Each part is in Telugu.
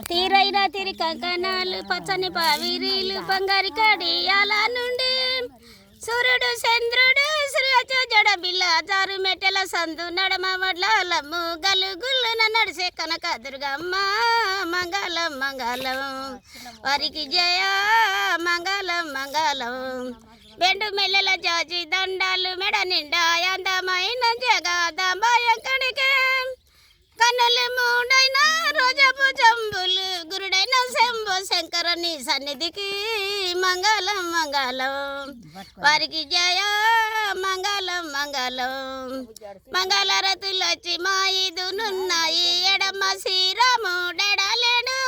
తీరైన తిరి కంకణాలు పచ్చని పావిరీలు బంగారి కడియాల నుండి సూర్యుడు చంద్రుడు శ్రీచ జడ బిల్ల జారు మెట్టెల సందు నడమ వడ్లము గలుగులు నడిసే కనక దుర్గమ్మ మంగళం మంగళం వారికి జయ మంగళం మంగళం బెండు మెల్లెల జాజి దండాలు మెడ నిండా అందమైన జగదాంబాయం కడికే కన్నులు మూడైన రోజపు జంబులు గురుడైన శంభు శంకరుని సన్నిధికి మంగళం మంగళం వారికి జయ మంగళం మంగళం మంగళరతులు వచ్చి మా ఇదునున్నాయి ఎడమ శ్రీరాముడెడలేడు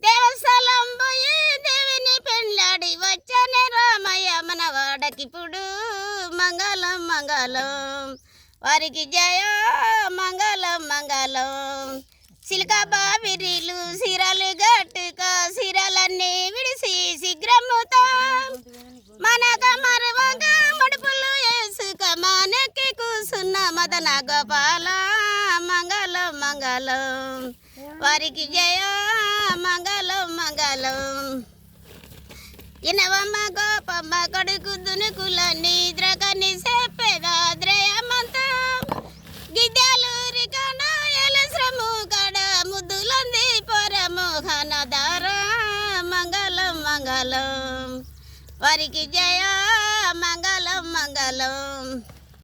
దేవస్థలం పోయి దేవిని పెళ్ళాడి వచ్చనే రామయ్య మన వాడకిప్పుడు మంగళం మంగళం వారికి జయ మంగళం మంగళం సిల్క బావిరీలు సిరలు గట్టుక సిరలన్నీ విడిసి శీఘ్రముతో మనక మరువగా మడుపులు వేసుక మానెక్కి కూసున్న మదన గోపాల మంగళం మంగళం వారికి జయ మంగళం మంగళం ఇనవమ్మ గోపమ్మ కొడుకు దునుకుల నిద్రకని చెప్పేదాద్రయమంతా గిద్దెలు రికన ఎలశ్రము కడ ముద్దులంది పరమోహన దార మంగళం మంగళం వారికి జయ మంగళం మంగళం